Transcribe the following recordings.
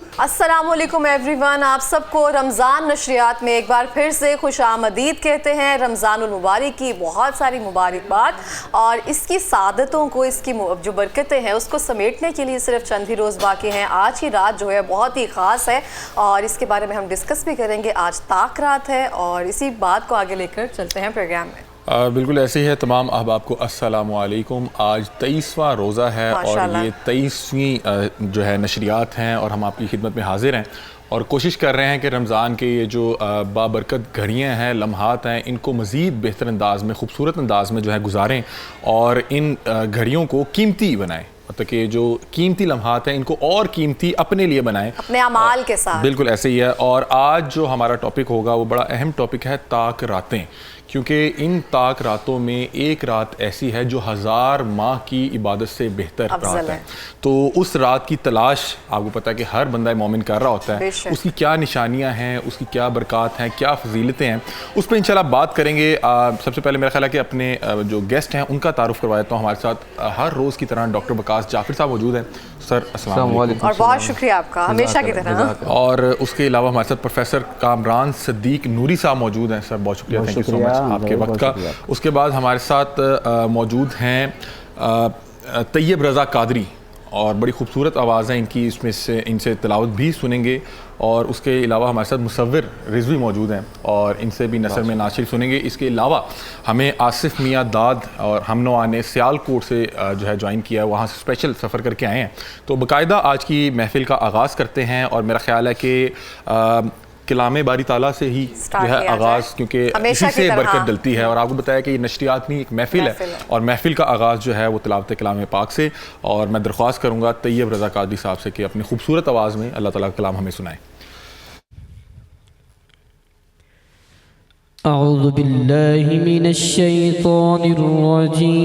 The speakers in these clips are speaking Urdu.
السلام علیکم ایوری ون، آپ سب کو رمضان نشریات میں ایک بار پھر سے خوش آمدید کہتے ہیں۔ رمضان المبارک کی بہت ساری مبارکباد، اور اس کی سعادتوں کو، اس کی جو برکتیں ہیں اس کو سمیٹنے کے لیے صرف چند ہی روز باقی ہیں۔ آج کی رات جو ہے بہت ہی خاص ہے اور اس کے بارے میں ہم ڈسکس بھی کریں گے۔ آج طاق رات ہے اور اسی بات کو آگے لے کر چلتے ہیں پروگرام میں۔ بالکل ایسے ہی ہے۔ تمام احباب کو السلام علیکم۔ آج 23واں روزہ ہے اور یہ 23ویں جو ہے نشریات ہیں اور ہم آپ کی خدمت میں حاضر ہیں اور کوشش کر رہے ہیں کہ رمضان کے یہ جو بابرکت گھڑیاں ہیں، لمحات ہیں، ان کو مزید بہتر انداز میں، خوبصورت انداز میں جو ہے گزاریں اور ان گھڑیوں کو قیمتی بنائیں، مطلب کہ جو قیمتی لمحات ہیں ان کو اور قیمتی اپنے لیے بنائیں، اپنے اعمال کے ساتھ۔ بالکل ایسے ہی ہے۔ اور آج جو ہمارا ٹاپک ہوگا وہ بڑا اہم ٹاپک ہے، طاق راتیں، کیونکہ ان طاق راتوں میں ایک رات ایسی ہے جو 1000 ماہ کی عبادت سے بہتر رات ہے۔ تو اس رات کی تلاش آپ کو پتہ ہے کہ ہر بندہ مومن کر رہا ہوتا ہے، اس کی کیا نشانیاں ہیں، اس کی کیا برکات ہیں، کیا فضیلتیں ہیں، اس پہ انشاءاللہ بات کریں گے۔ سب سے پہلے میرا خیال ہے کہ اپنے جو گیسٹ ہیں ان کا تعارف کروا دیتا ہوں۔ ہمارے ساتھ ہر روز کی طرح ڈاکٹر وقاص جعفر صاحب موجود ہیں۔ سر السلام علیکم۔ اور بہت شکریہ آپ کا، ہمیشہ کی طرح۔ اور اس کے علاوہ ہمارے ساتھ پروفیسر کامران صدیق نوری صاحب موجود ہیں۔ سر بہت شکریہ، تھینک یو سو مچ آپ کے وقت کا۔ اس کے بعد ہمارے ساتھ موجود ہیں طیب رضا قادری، اور بڑی خوبصورت آواز ہے ان کی، اس میں سے ان سے تلاوت بھی سنیں گے۔ اور اس کے علاوہ ہمارے ساتھ مصور رضوی موجود ہیں اور ان سے بھی نثر میں ناشر سنیں گے۔ اس کے علاوہ ہمیں آصف میاں داد اور ہم نوا نے سیال کوٹ سے جو ہے جوائن کیا ہے، وہاں سے اسپیشل سفر کر کے آئے ہیں۔ تو باقاعدہ آج کی محفل کا آغاز کرتے ہیں، اور میرا خیال ہے کہ کلام باری تعالیٰ سے ہی جو ہے آغاز، کیونکہ اسی سے برکت ڈلتی ہے۔ اور آپ کو بتایا کہ یہ نشریات نہیں، ایک محفل ہے، اور محفل کا آغاز جو ہے وہ تلاوت کلام پاک سے۔ اور میں درخواست کروں گا طیب رضا قادری صاحب سے کہ اپنی خوبصورت آواز میں اللہ تعالیٰ کا کلام ہمیں سنائیں۔ اعوذ باللہ من الشیطان الرجیم،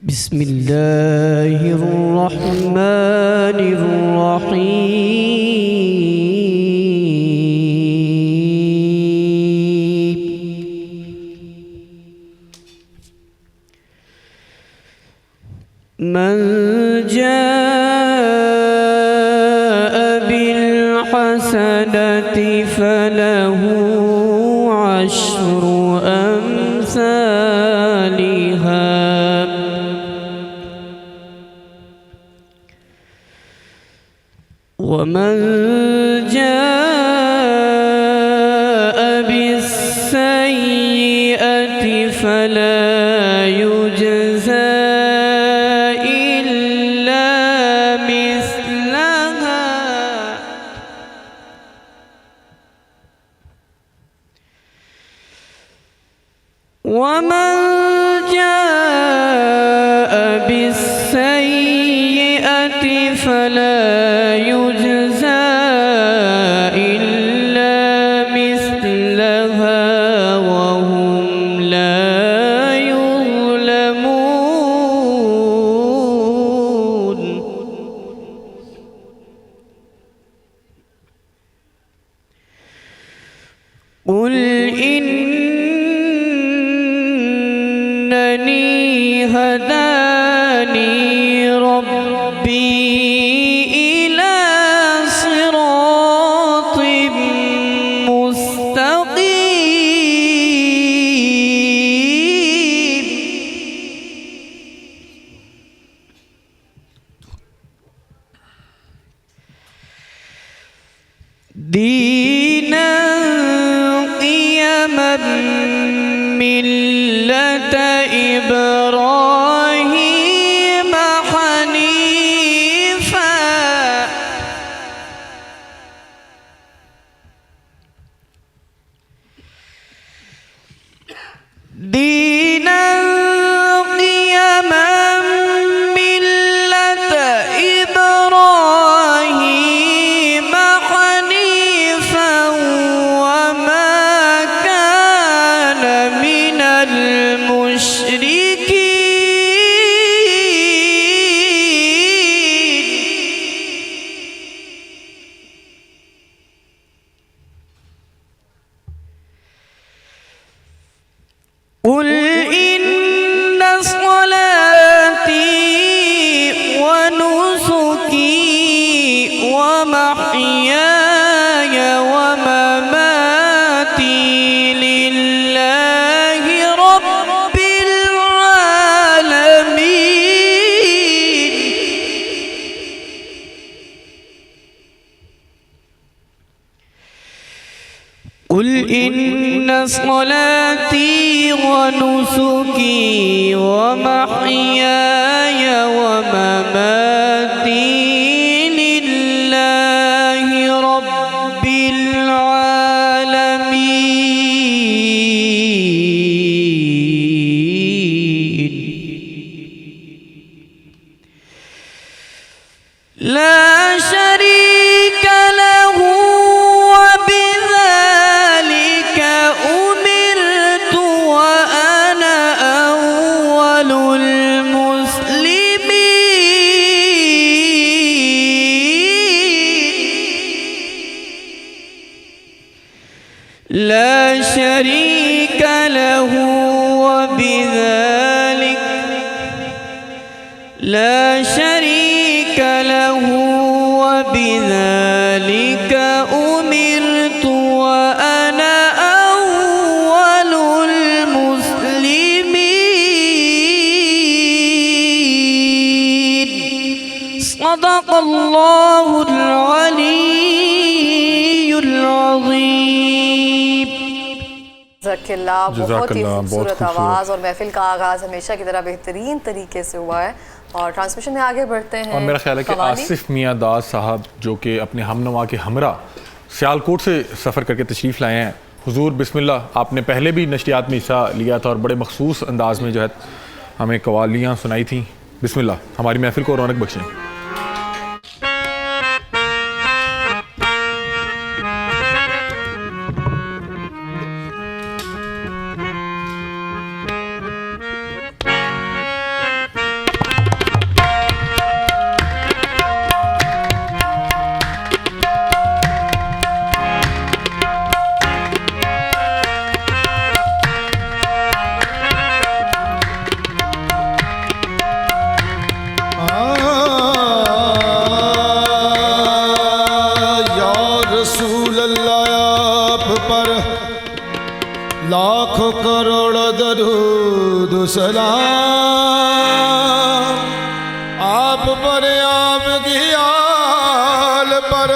بسم اللہ الرحمن الرحیم۔ من جاء بالحسنة فله عشر أمثالها، ومن جاء بالسيئة فلا يجزى ومن جاء بالسيئة فلا يجزى إلا مثلها وهم لا يظلمون۔ قل إنني هداني ربي إلى صراط مستقيم دينا قيما ملة إبراهيم حنيفا دينا قيما ملة إبراهيم حنيفا وما كان من المشركين۔ قل ومحياي ومماتي لله رب العالمين. قل إن صلاتي ونسكي ومحياي ومماتي لله رب العالمين. لا شريك له وبذلك أمرت وأنا أول المسلمين. لا شريك له وبذلك لا شريك له وبذلك أمرت وأنا أول المسلمين. صدق الله العلي العظيم. جزاکاللہ، بہت ہی جزاکاللہ، بہت خوبصورت خوبصورت۔ آواز، اور محفل کا آغاز ہمیشہ کی طرح بہترین طریقے سے ہوا ہے. اور ٹرانسمیشن میں آگے بڑھتے ہیں. اور میرا خیال ہے کہ قوالی. آصف میاں داس صاحب جو کہ اپنے ہم نوا کے ہمراہ سیالکوٹ سے سفر کر کے تشریف لائے ہیں. حضور بسم اللہ، آپ نے پہلے بھی نشریات میں حصہ لیا تھا اور بڑے مخصوص انداز میں جو ہے ہمیں قوالیاں سنائی تھیں. بسم اللہ، ہماری محفل کو رونق بخشیں. لاکھوں کروڑ درود و سلام آپ پر، آپ کی آل پر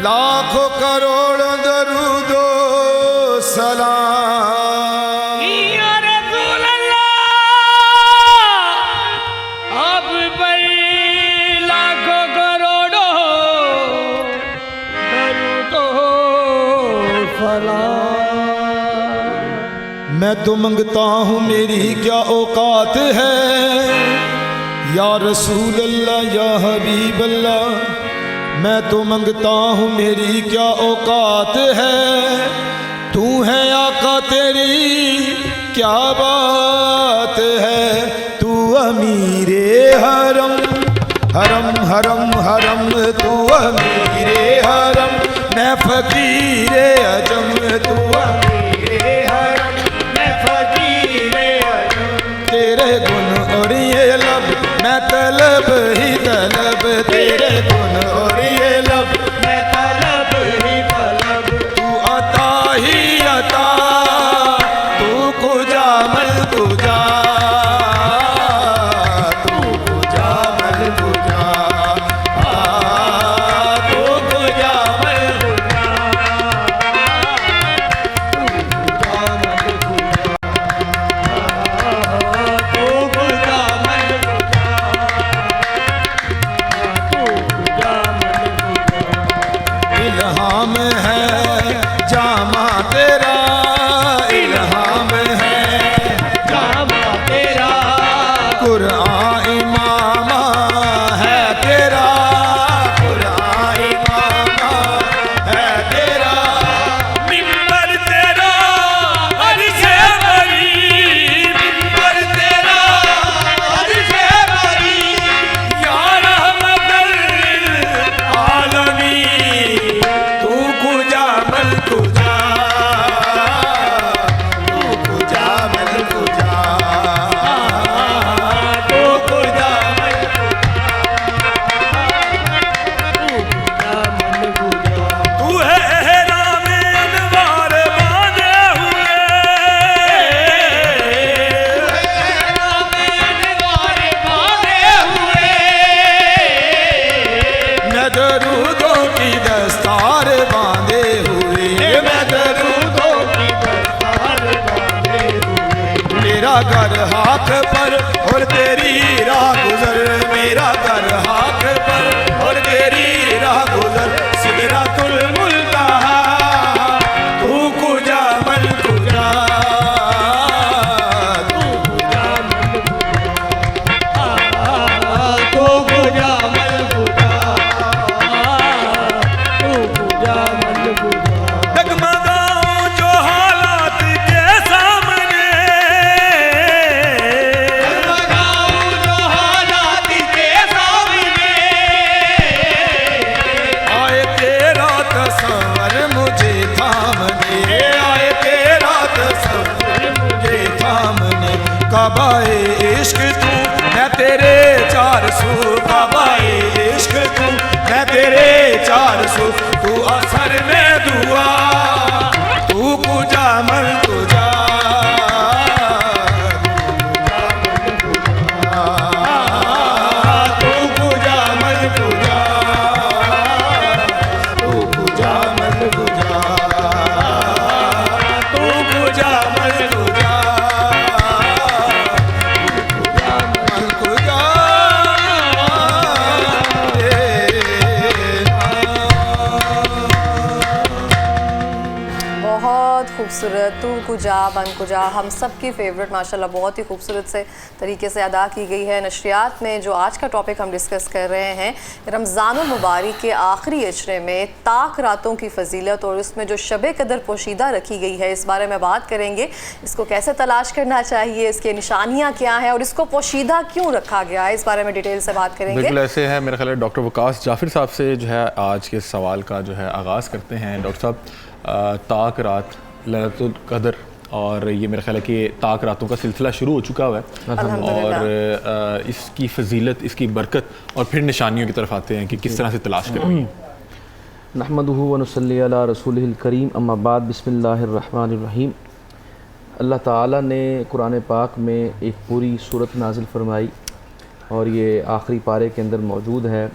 لاکھوں کروڑ درود و سلام. یا رسول اللہ، آپ پر لاکھوں کروڑوں درود و سلام. میں تو منگتا ہوں میری کیا اوقات ہے، یا رسول اللہ یا حبیب اللہ. میں تو منگتا ہوں میری کیا اوقات ہے، تو ہے آقا تیری کیا بات ہے. تو امیر حرم حرم حرم حرم، تو امیر حرم، میں فقیر عجم. تو امیر حرم، میں فقیر عجم. تیرے گن اور یہ لب، میں طلب ہی طلب. تیرے گن اور یہ لب، میں طلب ہی طلب. تو عطا ہی عطا، تو کجا مل کجا، تو کجا مل کجا، تو کجا مل کجا، تو کجا مل کجا، تو کجا مل کجا، تو کجا مل کجا. الہام ہے جامع تیرا، الہام ہے جامع میرا گھر ہاتھ پر اور تیری راہ گزر، میرا گھر ہاتھ پر اور تیری راہ گزر، سدرۃ المنتہا تو کجا من کجا، تو کجا من کجا، تو کجا من کجا، ڈگمگاؤں جو حالات کے سامنے، ڈگمگاؤں جو حالات کے سامنے، آئے تیرا تصور مجھے تھامنے، آئے تیرا تصور مجھے تھامنے، کعبہ عشق تو میں تیرے چار سو، کعبہ عشق تو میں تیرے چار سو، تو اثر میں دعا تو کجا من کجا، تو کجا من کجا، تو کجا من کجا، تو کجا من کجا، من کجا، بہت خوبصورت تو کجا من کجا ہم سب کی فیوریٹ ماشاءاللہ بہت ہی خوبصورت سے طریقے سے ادا کی گئی ہے نشریات میں۔ جو آج کا ٹاپک ہم ڈسکس کر رہے ہیں رمضان المبارک کے آخری عشرے میں طاق راتوں کی فضیلت اور اس میں جو شب قدر پوشیدہ رکھی گئی ہے، اس بارے میں بات کریں گے۔ اس کو کیسے تلاش کرنا چاہیے، اس کے نشانیاں کیا ہیں اور اس کو پوشیدہ کیوں رکھا گیا ہے، اس بارے میں ڈیٹیل سے بات کریں گے۔ بالکل ایسے ہے، میرا خیال ہے ڈاکٹر وقاص جعفر صاحب سے جو ہے آج کے سوال کا جو ہے آغاز کرتے ہیں۔ ڈاکٹر صاحب، طاق رات، لیلۃ القدر، اور یہ میرا خیال ہے کہ طاق راتوں کا سلسلہ شروع ہو چکا ہوا ہے، اور اس کی فضیلت، اس کی برکت اور پھر نشانیوں کی طرف آتے ہیں کہ کس طرح سے تلاش کریں۔ نحمدہ ونصلی علی رسولہ الکریم، اما بعد، بسم اللہ الرحمن الرحیم۔ اللہ تعالیٰ نے قرآن پاک میں ایک پوری صورت نازل فرمائی، اور یہ آخری پارے کے اندر موجود ہے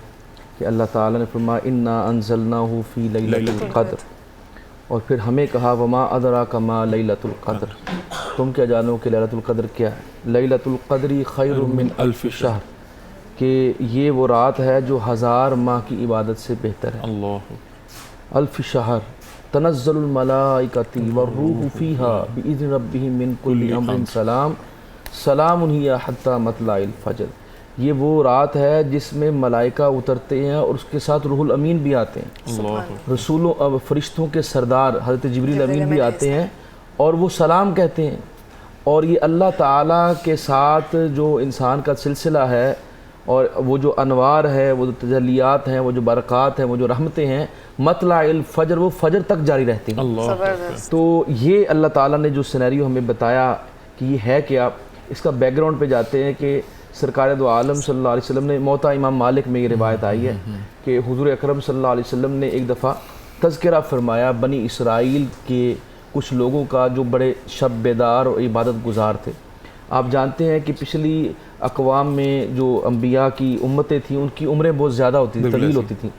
کہ اللہ تعالیٰ نے فرمایا انا انزلناہ فی لیلۃ القدر، اور پھر ہمیں کہا وما ادراک ما لیلۃ القدر، تم کیا جانو کہ لیلۃ القدر کیا ہے؟ لیلۃ القدر خیر من الف شہر، کہ یہ وہ رات ہے جو 1000 ماہ کی عبادت سے بہتر ہے۔ اللہ الف شہر تنزل الملائکۃ والروح فیہا بإذن ربہم من کل امر سلام سلام ہی حتی مطلع الفجر، یہ وہ رات ہے جس میں ملائکہ اترتے ہیں اور اس کے ساتھ روح الامین بھی آتے ہیں، رسولوں اب فرشتوں کے سردار حضرت جبریل امین بھی آتے ہیں اور وہ سلام کہتے ہیں۔ اور یہ اللہ تعالیٰ کے ساتھ جو انسان کا سلسلہ ہے، اور وہ جو انوار ہے، وہ جو تجلیات ہیں، وہ جو برکات ہیں، وہ جو رحمتیں ہیں، مطلع الفجر، وہ فجر تک جاری رہتی ہیں۔ زبردست۔ تو یہ اللہ تعالیٰ نے جو سینیریو ہمیں بتایا کہ یہ ہے کیا، اس کا بیک گراؤنڈ پہ جاتے ہیں کہ سرکار دو عالم صلی اللہ علیہ وسلم نے، موطا امام مالک میں یہ روایت آئی ہے کہ حضور اکرم صلی اللہ علیہ وسلم نے ایک دفعہ تذکرہ فرمایا بنی اسرائیل کے کچھ لوگوں کا جو بڑے شب بیدار اور عبادت گزار تھے۔ آپ جانتے ہیں کہ پچھلی اقوام میں جو انبیاء کی امتیں تھیں ان کی عمریں بہت زیادہ ہوتی تھیں، طویل ہوتی تھیں،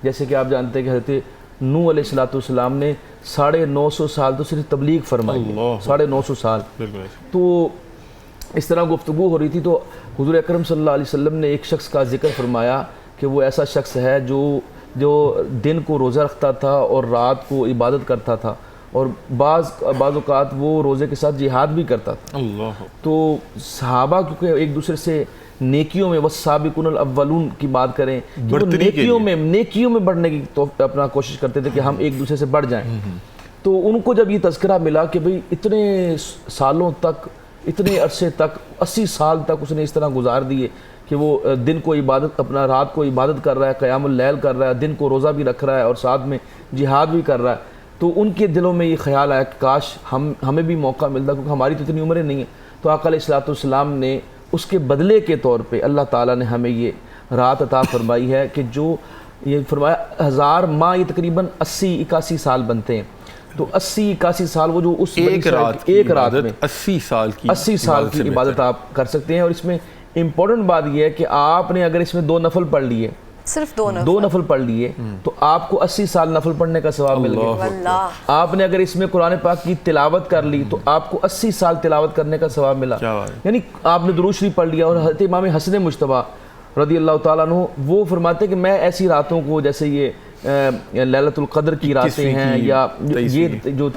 جیسے کہ آپ جانتے ہیں کہ حضرت نوح علیہ السلام نے 950 سال تو صرف تبلیغ فرمائی ہے، 950 سال۔ تو اس طرح گفتگو ہو رہی تھی تو حضور اکرم صلی اللہ علیہ وسلم نے ایک شخص کا ذکر فرمایا کہ وہ ایسا شخص ہے جو دن کو روزہ رکھتا تھا اور رات کو عبادت کرتا تھا، اور بعض اوقات وہ روزے کے ساتھ جہاد بھی کرتا تھا۔ تو صحابہ کیونکہ ایک دوسرے سے نیکیوں میں والسابقون الاولون کی بات کریں، وہ نیکیوں میں بڑھنے کی اپنا کوشش کرتے تھے کہ ہم ایک دوسرے سے بڑھ جائیں۔ تو ان کو جب یہ تذکرہ ملا کہ بھئی اتنے سالوں تک، اتنے عرصے تک، 80 سال تک اس نے اس طرح گزار دیے کہ وہ دن کو عبادت، اپنا رات کو عبادت کر رہا ہے، قیام اللیل کر رہا ہے، دن کو روزہ بھی رکھ رہا ہے اور ساتھ میں جہاد بھی کر رہا ہے۔ تو ان کے دلوں میں یہ خیال آیا کہ کاش ہمیں بھی موقع ملتا، کیونکہ ہماری تو اتنی عمریں نہیں ہیں۔ تو آقا علیہ السلام نے اس کے بدلے کے طور پہ اللہ تعالیٰ نے ہمیں یہ رات عطا فرمائی ہے کہ جو یہ فرمایا 1000 ماہ، یہ تقریباً 80-81 سال بنتے ہیں۔ تو 80-81 سال وہ جو اس ایک رات میں 80 سال کی عبادت آپ کر سکتے ہیں۔ اور اس میں امپورٹنٹ بات یہ ہے کہ آپ نے اگر اس میں 2 نفل پڑھ لیے صرف 2 نفل 2 نفل پڑھ لیے تو آپ کو 80 سال نفل پڑھنے کا ثواب مل گیا. واللہ آپ نے اگر اس میں قرآن پاک کی تلاوت کر لی تو آپ کو 80 سال تلاوت کرنے کا ثواب ملا. یعنی آپ نے درود شریف پڑھ لیا. اور حضرت امام حسن مجتبیٰ رضی اللہ تعالیٰ عنہ وہ فرماتے ہیں کہ میں ایسی راتوں کو جیسے یہ لیلۃ القدر کی راتیں ہیں یا یہ جو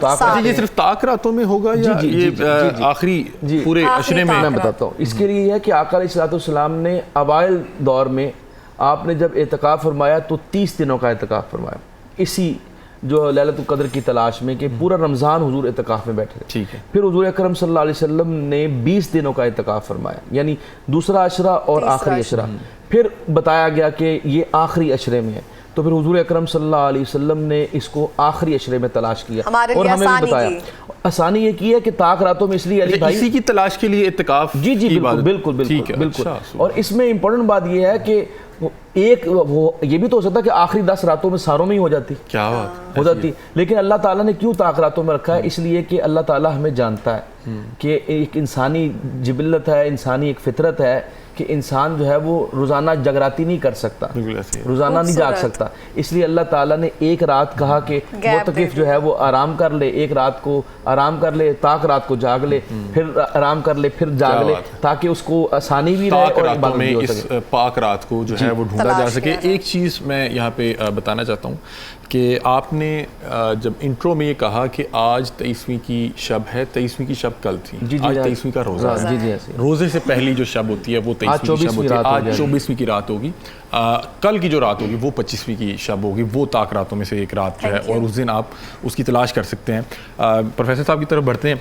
یہ صرف طاق راتوں میں ہوگا یا یہ آخری پورے عشرے میں؟ میں بتاتا ہوں. اس کے لیے یہ ہے کہ آقا علیہ السلام نے اوائل دور میں آپ نے جب اعتکاف فرمایا تو 30 دنوں کا اعتکاف فرمایا اسی جو لیلۃ القدر کی تلاش میں کہ پورا رمضان حضور اعتکاف میں بیٹھے. ٹھیک ہے. پھر حضور اکرم صلی اللہ علیہ وسلم نے 20 دنوں کا اعتکاف فرمایا یعنی دوسرا عشرہ اور آخری عشرہ. پھر بتایا گیا کہ یہ آخری عشرے میں ہے تو پھر حضور اکرم صلی اللہ علیہ وسلم نے اس کو آخری عشرے میں تلاش کیا اور ہمیں بھی بتایا. آسانی یہ کی ہے کہ طاق راتوں میں اس لیے علی بھائی اسی کی تلاش کے لیے اعتکاف. جی بالکل. اور اس میں امپورٹنٹ بات یہ ہے کہ ایک وہ یہ بھی تو ہو سکتا ہے کہ آخری 10 راتوں میں ساروں میں ہی ہو جاتی. کیا بات ہو جاتی. لیکن اللہ تعالیٰ نے کیوں طاق راتوں میں رکھا ہے؟ اس لیے کہ اللہ تعالیٰ ہمیں جانتا ہے کہ ایک انسانی جبلت ہے, انسانی ایک فطرت ہے کہ انسان جو ہے وہ روزانہ جگراتی نہیں کر سکتا, روزانہ نہیں جاگ سکتا. اس لیے اللہ تعالیٰ نے ایک رات کہا کہ معتکف جو ہے وہ آرام کر لے, ایک رات کو آرام کر لے, طاق رات کو جاگ لے, پھر آرام کر لے, پھر جاگ لے, تاکہ اس کو آسانی بھی رہے اور عبادت بھی ہو سکے. اس پاک رات کو جو ہے وہ ڈھونڈا جا سکے. ایک چیز میں یہاں پہ بتانا چاہتا ہوں کہ آپ نے جب انٹرو میں یہ کہا کہ آج 23ویں کی شب ہے, 23ویں کی شب کل تھی, آج 23ویں کا روزہ ہے. روزے سے پہلی جو شب ہوتی ہے وہ 23ویں کی شب ہوتی ہے, آج 24ویں کی رات ہوگی. کل کی جو رات ہوگی وہ 25ویں کی شب ہوگی, وہ طاق راتوں میں سے ایک رات جو ہے, اور اس دن آپ اس کی تلاش کر سکتے ہیں. پروفیسر صاحب کی طرف بڑھتے ہیں.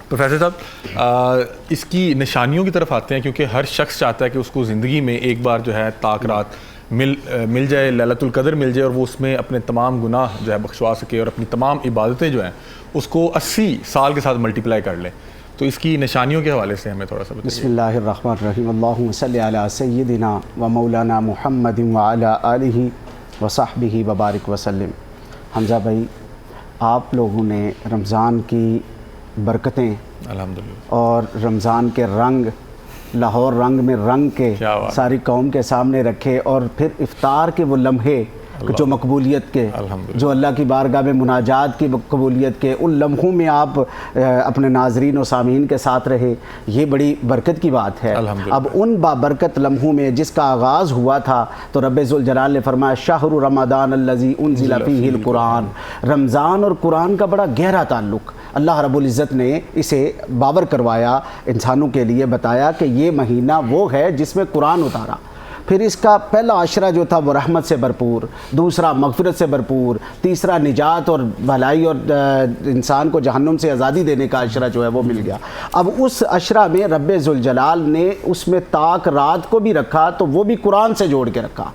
پروفیسر صاحب اس کی نشانیوں کی طرف آتے ہیں, کیونکہ ہر شخص چاہتا ہے کہ اس کو زندگی میں ایک بار جو ہے طاق رات مل جائے, لیلۃ القدر مل جائے, اور وہ اس میں اپنے تمام گناہ جو ہے بخشوا سکے اور اپنی تمام عبادتیں جو ہیں اس کو 80 سال کے ساتھ ملٹیپلائی کر لیں. تو اس کی نشانیوں کے حوالے سے ہمیں تھوڑا سا بتائیے. بسم اللہ الرحمن الرحیم. اللہم صلی علی سیدنا و مولانا محمد وعلی آلہ وصحبہ وبارک وسلم. حمزہ بھائی, آپ لوگوں نے رمضان کی برکتیں الحمدللہ اور رمضان کے رنگ, لاہور رنگ میں رنگ کے ساری قوم کے سامنے رکھے, اور پھر افطار کے وہ لمحے جو مقبولیت کے, جو اللہ کی بارگاہ میں مناجات کی قبولیت کے, ان لمحوں میں آپ اپنے ناظرین و سامعین کے ساتھ رہے, یہ بڑی برکت کی بات ہے. اب ان بابرکت لمحوں میں جس کا آغاز ہوا تھا تو رب ذوالجلال نے فرمایا شہر رمضان الذی انزل فیہ القرآن. رمضان اور قرآن کا بڑا گہرا تعلق اللہ رب العزت نے اسے باور کروایا, انسانوں کے لیے بتایا کہ یہ مہینہ وہ ہے جس میں قرآن اتارا. پھر اس کا پہلا عشرہ جو تھا وہ رحمت سے بھرپور, دوسرا مغفرت سے بھرپور, تیسرا نجات اور بھلائی اور انسان کو جہنم سے آزادی دینے کا عشرہ جو ہے وہ مل گیا. اب اس عشرہ میں رب ذوالجلال نے اس میں طاق رات کو بھی رکھا, تو وہ بھی قرآن سے جوڑ کے رکھا.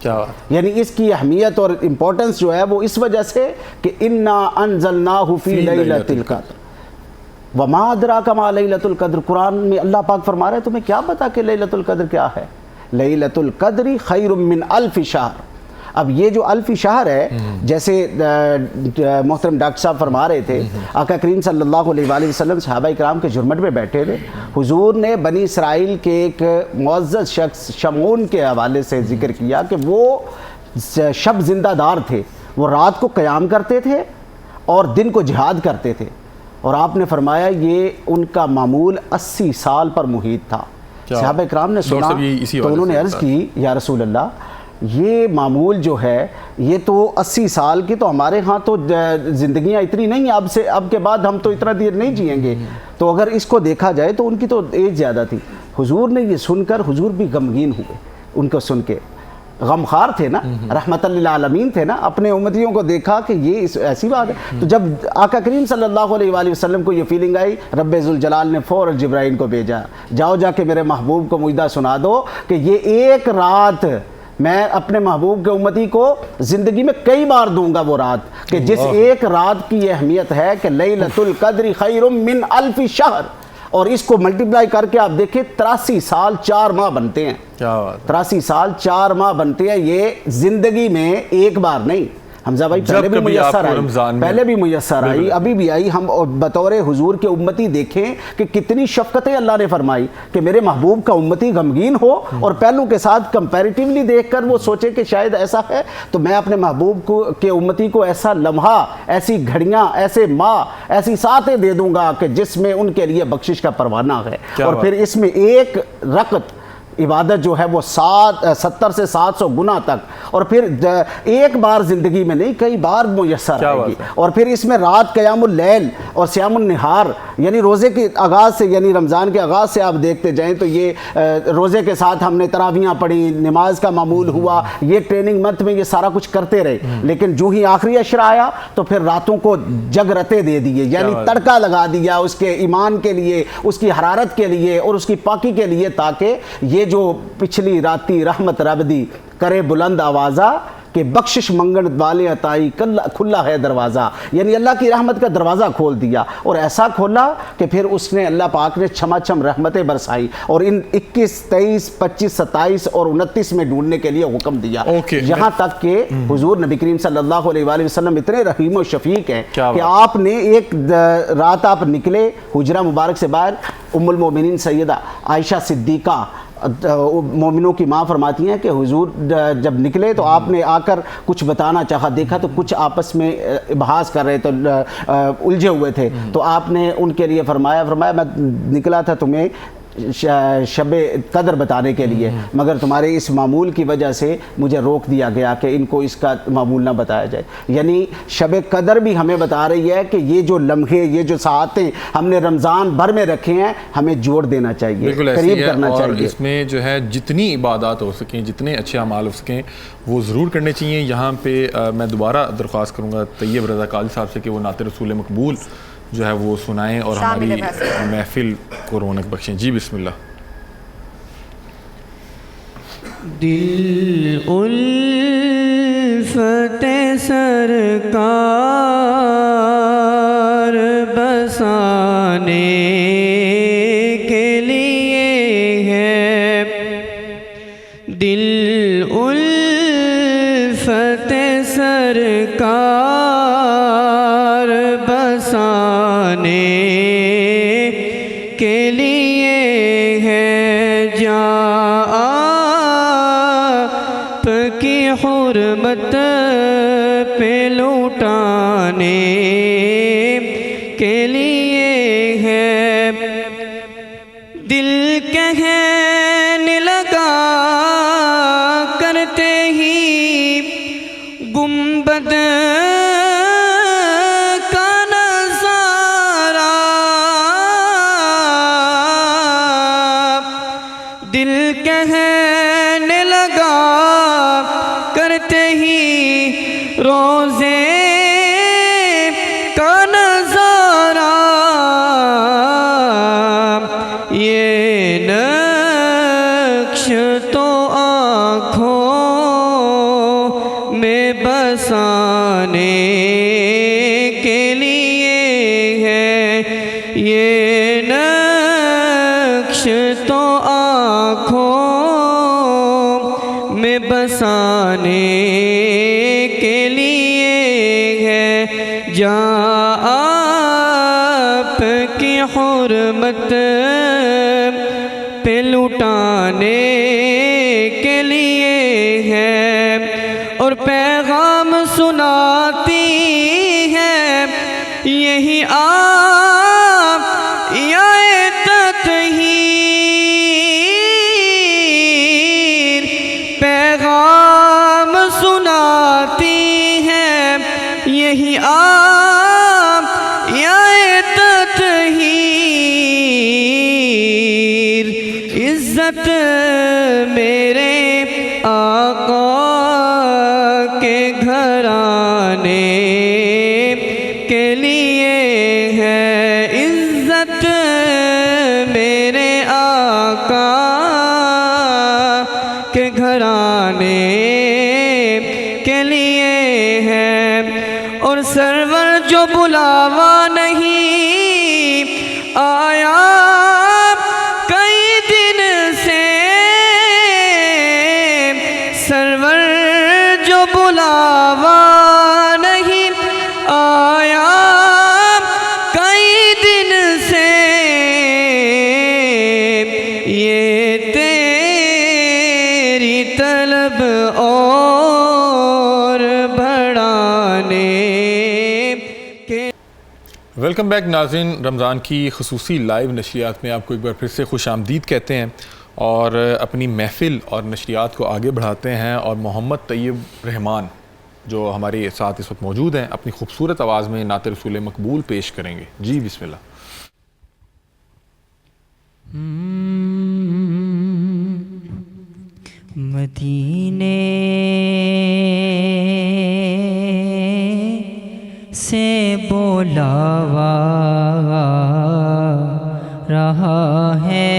یعنی اس کی اہمیت اور امپورٹنس جو ہے وہ اس وجہ سے کہ انا انزلناہ فی لیلۃ القدر وما ادراک ما لیلۃ القدر. قرآن میں اللہ پاک فرما رہے ہیں تمہیں کیا پتا کہ لیلۃ القدر کیا ہے؟ لیلۃ القدر خیر من الف شہر. اب یہ جو الف شہر ہے, جیسے محترم ڈاکٹر صاحب فرما رہے تھے, آقا کریم صلی اللہ علیہ وآلہ وسلم صحابہ کرام کے جھرمٹ میں بیٹھے تھے, حضور نے بنی اسرائیل کے ایک معزز شخص شمعون کے حوالے سے ذکر کیا کہ وہ شب زندہ دار تھے, وہ رات کو قیام کرتے تھے اور دن کو جہاد کرتے تھے, اور آپ نے فرمایا یہ ان کا معمول 80 سال پر محیط تھا. صحابہ کرام نے سنا تو انہوں نے عرض کی یا رسول اللہ یہ معمول جو ہے یہ تو 80 سال کی, تو ہمارے ہاں تو زندگیاں اتنی نہیں ہیں, اب کے بعد ہم تو اتنا دیر نہیں جئیں گے, تو اگر اس کو دیکھا جائے تو ان کی تو ایج زیادہ تھی. حضور نے یہ سن کر حضور بھی غمگین ہوئے, ان کو سن کے غمخوار تھے نا, رحمت للعالمین تھے نا, اپنے امتیوں کو دیکھا کہ یہ ایسی بات ہے. تو جب آقا کریم صلی اللہ علیہ وآلہ وسلم کو یہ فیلنگ آئی, رب ذوالجلال نے فوراً جبرائیل کو بھیجا, جاؤ جا کے میرے محبوب کو مجدہ سنا دو کہ یہ ایک رات میں اپنے محبوب کے امتی کو زندگی میں کئی بار دوں گا, وہ رات کہ جس ایک رات کی یہ اہمیت ہے کہ لیلۃ القدر خیر من الف شہر, اور اس کو ملٹیپلائی کر کے آپ دیکھیں 83 سال 4 ماہ بنتے ہیں. 83 سال 4 ماہ بنتے ہیں, یہ زندگی میں ایک بار نہیں, حمزہ بھائی پہلے بھی میسر آئی، پہلے بھی میسر آئی، ابھی بھی آئی. ہم بطور حضور کے امتی دیکھیں کہ کتنی شفقتیں اللہ نے فرمائی کہ میرے محبوب کا امتی غمگین ہو اور پہلو کے ساتھ کمپیریٹیولی دیکھ کر وہ سوچے کہ شاید ایسا ہے تو میں اپنے محبوب کو کے امتی کو ایسا لمحہ، ایسی گھڑیاں، ایسے ماہ، ایسی ساتیں دے دوں گا کہ جس میں ان کے لیے بخشش کا پروانہ ہے. اور پھر اس میں ایک رکعت عبادت جو ہے وہ 70 سے 700 گنا تک، اور پھر ایک بار زندگی میں نہیں کئی بار میسر آئے گی. اور پھر اس میں رات قیام اللیل اور صیام النہار، یعنی روزے کے آغاز سے، یعنی رمضان کے آغاز سے آپ دیکھتے جائیں تو یہ روزے کے ساتھ ہم نے تراویحاں پڑھی، نماز کا معمول ہوا، یہ ٹریننگ منتھ میں یہ سارا کچھ کرتے رہے. لیکن جو ہی آخری عشرہ آیا تو پھر راتوں کو جگرتے دے دیے، یعنی تڑکا لگا دیا اس کے ایمان کے لیے، اس کی حرارت کے لیے اور اس کی پاکی کے لیے، تاکہ یہ جو پچھلی راتی رحمت رب دی کرے بلند آوازہ کہ بخشش منگن والے عطائی کھلا ہے دروازہ، یعنی اللہ کی رحمت کا دروازہ کھول دیا. اور ایسا کھولا کہ پھر اس نے اللہ پاک نے چھما چھم رحمتیں برسائی اور ان 21، 23، 25، 27 اور 29 میں ڈھونڈنے کے لیے حکم دیا. یہاں تک کہ حضور نبی کریم صلی اللہ علیہ وآلہ وسلم اتنے رحیم و شفیق ہیں کہ آپ نے ایک رات آپ نکلے حجرہ مبارک سے باہر، ام المومنین سیدہ عائشہ صدیقہ مومنوں کی ماں فرماتی ہیں کہ حضور جب نکلے تو آپ نے آ کر کچھ بتانا چاہا، دیکھا تو کچھ آپس میں بحث کر رہے، تو الجھے ہوئے تھے، تو آپ نے ان کے لیے فرمایا میں نکلا تھا تمہیں شب قدر بتانے کے لیے، مگر تمہارے اس معمول کی وجہ سے مجھے روک دیا گیا کہ ان کو اس کا معمول نہ بتایا جائے. یعنی شب قدر بھی ہمیں بتا رہی ہے کہ یہ جو لمحے، یہ جو ساعتیں ہم نے رمضان بھر میں رکھے ہیں، ہمیں جوڑ دینا چاہیے، قریب کرنا چاہیے. اور اس میں جو ہے جتنی عبادات ہو سکیں، جتنے اچھے اعمال ہو سکیں وہ ضرور کرنے چاہیے. یہاں پہ میں دوبارہ درخواست کروں گا طیب رضا قادری صاحب سے کہ وہ نعت رسول مقبول جو ہے وہ سنائیں اور ہماری محفل کو رونق بخشیں. جی بسم اللہ. دل الفت سرکار بسانے کے لیے ہے، دل الفت سرکار بسانے کے لیے ہے، جہاں آپ کی حرمت پہ لوٹانے کے لیے ہے. دل کہنے لگا کرتے ہی گنبد کا نظارہ، دل کہنے لگا کرتے ہی روزے کا نظارہ، یہ نقش تو آنکھوں میں بسانے کے لیے ہے، یہ نقش تو آنکھوں میں بسانے کے لیے ہے، جہاں آپ کی حرمت پہ لٹانے کے لیے ہے. اور پیغام سناتی ہے یہی آپ یا تطہیر، پیغام سناتی ہے یہی آپ یا تطہیر. عزت میرے آقا کے گھرانے کے لیے ہے، عزت میرے آقا کے گھرانے کے لیے ہے. اور سرور جو بلاوا نہیں آیا کئی دن سے، یہ تیری طلب اور بڑھانے کے. ویلکم بیک ناظرین، رمضان کی خصوصی لائیو نشریات میں آپ کو ایک بار پھر سے خوش آمدید کہتے ہیں اور اپنی محفل اور نشریات کو آگے بڑھاتے ہیں. اور محمد طیب رحمان جو ہمارے ساتھ اس وقت موجود ہیں اپنی خوبصورت آواز میں نعت رسول مقبول پیش کریں گے. جی بسم اللہ. مدینے سے بولاوا رہا ہے،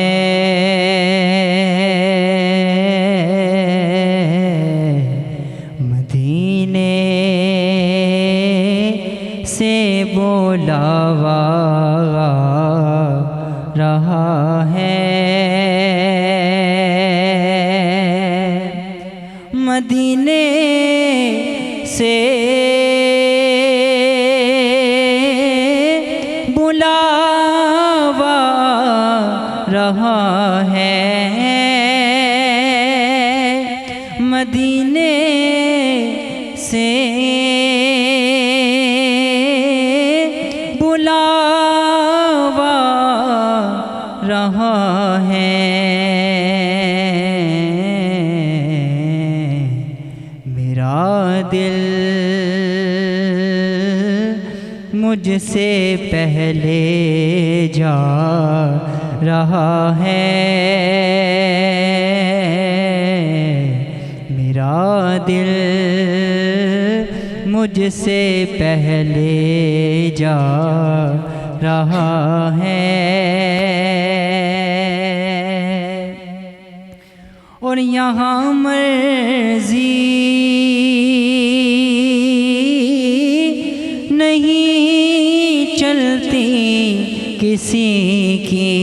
مدینے سے بولاوا رہا ہے، مدینے سے بلاوا رہا ہے، مدینے سے بلاوا رہا ہے. میرا دل مجھ سے پہلے جا رہا ہے، میرا دل مجھ سے پہلے جا رہا ہے. اور یہاں مرضی نہیں چلتی کسی کی،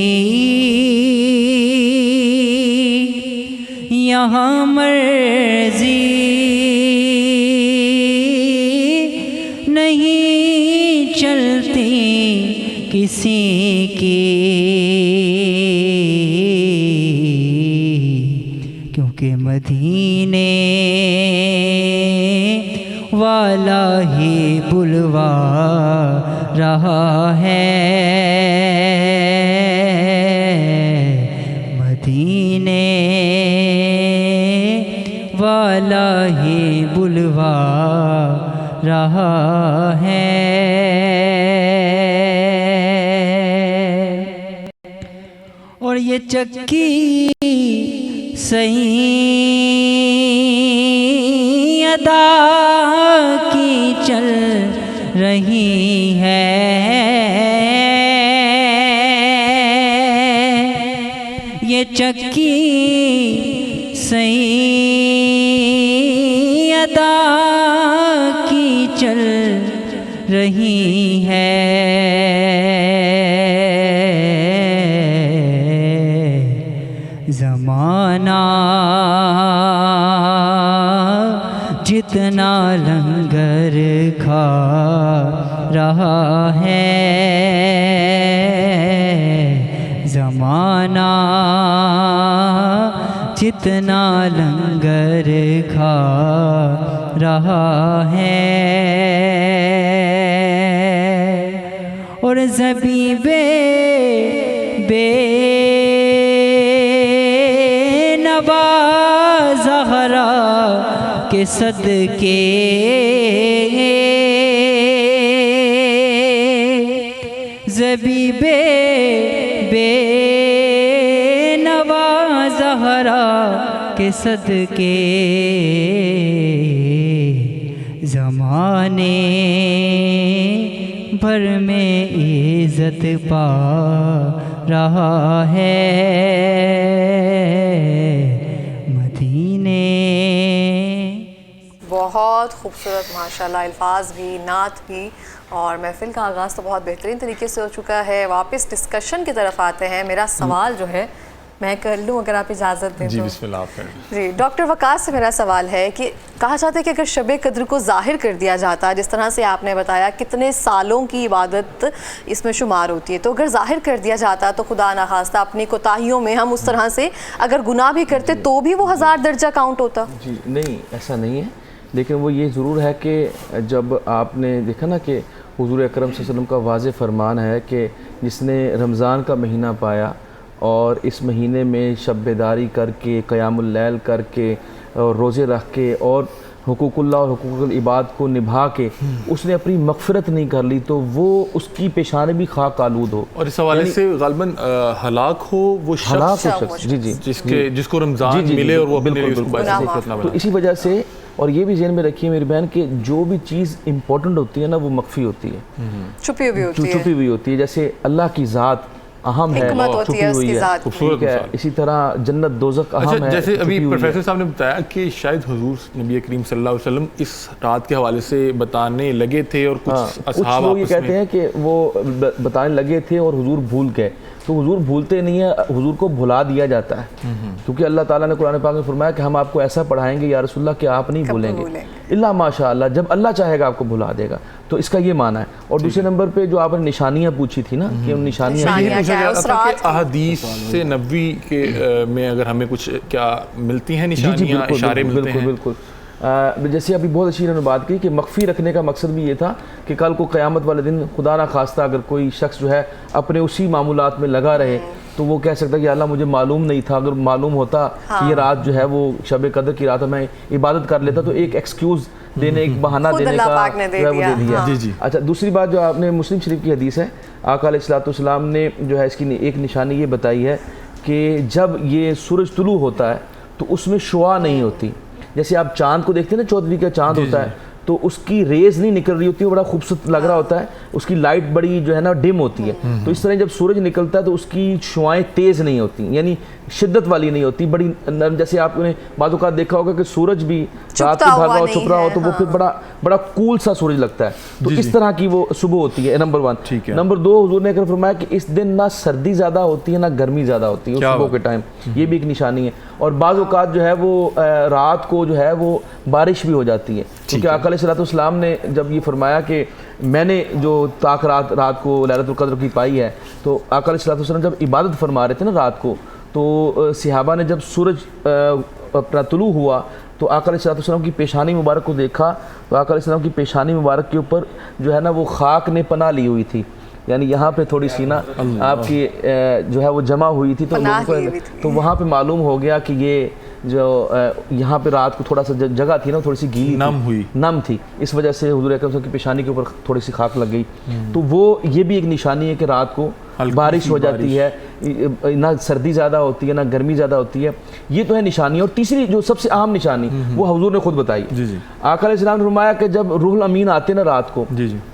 یہاں مرضی نہیں چلتی کسی کی، کیونکہ مدینے والا ہی بلوا رہا ہے، مدینے والا ہی بلوا رہا ہے. اور یہ چکی صحیح ادا کی چل رہی ہے، یہ چکی صحیح ادا کی چل رہی ہے. زمانہ جتنا لنگر کھا رہا ہے، زمانہ جتنا لنگر کھا رہا ہے. اور زبیب بے نوا زہرا کے صدقے، زبیب بے نوا زہرا کے صدقے، زمانے بھر میں عزت پا رہا ہے، مدینے. بہت خوبصورت ماشاءاللہ الفاظ بھی، نعت بھی، اور محفل کا آغاز تو بہت بہترین طریقے سے ہو چکا ہے. واپس ڈسکشن کی طرف آتے ہیں. میرا سوال جو ہے میں کر لوں اگر آپ اجازت دیں جی تو؟ بسم اللہ آپ کریں. جی ڈاکٹر وقاص سے میرا سوال ہے کہ کہا جاتا ہے کہ اگر شب قدر کو ظاہر کر دیا جاتا ہے، جس طرح سے آپ نے بتایا کتنے سالوں کی عبادت اس میں شمار ہوتی ہے، تو اگر ظاہر کر دیا جاتا تو خدا نخواستہ اپنی کوتاہیوں میں ہم اس طرح سے اگر گناہ بھی کرتے تو بھی وہ 1000 درجہ کاؤنٹ ہوتا؟ جی نہیں، ایسا نہیں ہے، لیکن وہ یہ ضرور ہے کہ جب آپ نے دیکھا نا کہ حضور اکرم صلی اللہ علیہ وسلم کا واضح فرمان ہے کہ جس نے رمضان کا مہینہ پایا اور اس مہینے میں شب بیداری کر کے، قیام اللیل کر کے اور روزے رکھ کے اور حقوق اللہ اور حقوق العباد کو نبھا کے اس نے اپنی مغفرت نہیں کر لی تو وہ اس کی پیشانی بھی خاک آلود ہو. اور اس حوالے سے غالباً ہلاک ہو وہ ہلاک شخص ہو شخص، جی جی جس کو رمضان ملے اور وہ اپنے لیے اس کو باعث مغفرت نہ تو بنا. اسی وجہ سے، اور یہ بھی ذہن میں رکھیے میری بہن کہ جو بھی چیز امپورٹنٹ ہوتی ہے نا وہ مخفی ہوتی ہے، چھپی ہوئی ہوتی ہے، چھپی ہوئی ہوتی ہے. جیسے اللہ کی ذات اہم ہے، حکمت ہوتی ہے اس کی ذات کی. ٹھیک ہے، اسی طرح جنت دوزخ اہم ہے. جیسے ابھی چھپی ہوئی ہے. پروفیسر صاحب نے بتایا کہ شاید حضور نبی کریم صلی اللہ علیہ وسلم اس رات کے حوالے سے بتانے لگے تھے اور کچھ اصحاب لوگ یہ آپس کہتے میں ہیں کہ وہ بتانے لگے تھے اور حضور بھول گئے. تو حضور بھولتے نہیں ہیں، حضور کو بھلا دیا جاتا ہے، کیونکہ اللہ تعالیٰ نے قرآن پاک میں فرمایا کہ ہم آپ کو ایسا پڑھائیں گے یا رسول اللہ کہ آپ نہیں بھولیں گے الا ماشاء اللہ، جب اللہ چاہے گا آپ کو بھلا دے گا. تو اس کا یہ معنی ہے. اور دوسرے نمبر پہ جو آپ نے نشانیاں پوچھی تھی نا کہ ان نشانیاں یہ پوچھا جا رہا تھا کہ احادیث سے نبوی کے میں اگر ہمیں کچھ کیا ملتی ہیں نشانیاں، اشارے ملتے ہیں؟ بالکل. جیسے ابھی بہت اچھی انہوں نے بات کی کہ مخفی رکھنے کا مقصد بھی یہ تھا کہ کل کو قیامت والے دن خدا نہ خواستہ اگر کوئی شخص جو ہے اپنے اسی معمولات میں لگا رہے تو وہ کہہ سکتا کہ اللہ مجھے معلوم نہیں تھا، اگر معلوم ہوتا کہ یہ رات جو ہے وہ شب قدر کی رات ہے میں عبادت کر لیتا، تو ایک ایکسکیوز دینے، ایک بہانہ دینے کا وہ دے دیا. جی جی. اچھا دوسری بات جو آپ نے مسلم شریف کی حدیث ہے، آقا علیہ الصلوۃ والسلام نے جو ہے اس کی ایک نشانی یہ بتائی ہے کہ جب یہ سورج طلوع ہوتا ہے تو اس میں شعاع نہیں ہوتی. جیسے آپ چاند کو دیکھتے ہیں نا، 14ویں کا چاند ہوتا ہے تو اس کی ریز نہیں نکل رہی ہوتی، وہ بڑا خوبصورت لگ رہا ہوتا ہے، اس کی لائٹ بڑی جو ہے نا ڈم ہوتی ہے. تو اس طرح جب سورج نکلتا ہے تو اس کی شعائیں تیز نہیں ہوتی، یعنی شدت والی نہیں ہوتی، بڑی نرم. جیسے آپ نے بعض اوقات دیکھا ہوگا کہ سورج بھی رات کو بھاگا ہو، چھپ رہا ہو تو وہ پھر بڑا کول سا سورج لگتا ہے. تو اس طرح کی وہ صبح ہوتی ہے، نمبر 1. نمبر 2 حضور نے اگر فرمایا کہ اس دن نہ سردی زیادہ ہوتی ہے نہ گرمی زیادہ ہوتی ہے صبح کے ٹائم، یہ بھی ایک نشانی ہے. اور بعض اوقات جو ہے وہ رات کو جو ہے وہ بارش بھی ہو جاتی ہے، کیونکہ آقا علیہ الصلوۃ والسلام نے جب یہ فرمایا کہ میں نے جو طاق رات کو لیلۃ القدر کی پائی ہے، تو آقا علیہ الصلوۃ والسلام جب عبادت فرما رہے تھے نا رات کو، تو صحابہ نے جب سورج اپنا طلوع ہوا تو آقا علیہ الصلوۃ والسلام کی پیشانی مبارک کو دیکھا تو آقا علیہ السلام کی پیشانی مبارک کے اوپر جو ہے نا وہ خاک نے پناہ لی ہوئی تھی، یعنی یہاں پہ تھوڑی سی نا آپ کی جو ہے وہ جمع ہوئی تھی. تو وہاں پہ معلوم ہو گیا کہ یہ جو یہاں پہ رات کو تھوڑا سا جگہ تھی نا تھوڑی سی گیلی نم تھی، اس وجہ سے حضور اکرم صلی اللہ علیہ وسلم کی پیشانی کے اوپر تھوڑی سی خاک لگ گئی. تو وہ یہ بھی ایک نشانی ہے کہ رات کو بارش ہو جاتی ہے، نہ سردی زیادہ ہوتی ہے نہ گرمی زیادہ ہوتی ہے. یہ تو ہے نشانی. اور تیسری جو سب سے اہم نشانی وہ حضور نے خود بتائی. آقا علیہ السلام نے فرمایا کہ جب روح الامین آتے ہیں نا رات کو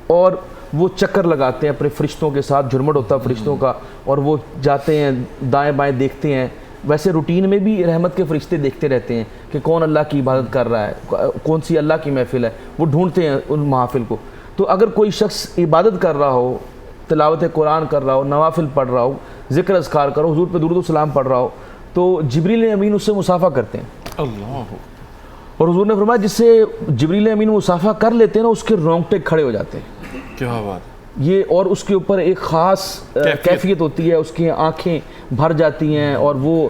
اور وہ چکر لگاتے ہیں اپنے فرشتوں کے ساتھ، جھرمٹ ہوتا ہے فرشتوں کا، اور وہ جاتے ہیں دائیں بائیں دیکھتے ہیں. ویسے روٹین میں بھی رحمت کے فرشتے دیکھتے رہتے ہیں کہ کون اللہ کی عبادت کر رہا ہے، کون سی اللہ کی محفل ہے، وہ ڈھونڈتے ہیں ان محافل کو. تو اگر کوئی شخص عبادت کر رہا ہو، تلاوت قرآن کر رہا ہو، نوافل پڑھ رہا ہو، ذکر اذکار کر رہا ہو، حضور پہ درود و سلام پڑھ رہا ہو، تو جبریل امین اس سے مصافحہ کرتے ہیں. اللہ. اور حضور نے فرمایا جس سے جبریل امین مصافحہ کر لیتے ہیں نا اس کے رونگٹے کھڑے ہو جاتے ہیں. کیا بات. یہ اور اس کے اوپر ایک خاص کیفیت ہوتی ہے، اس کی آنکھیں بھر جاتی ہیں اور وہ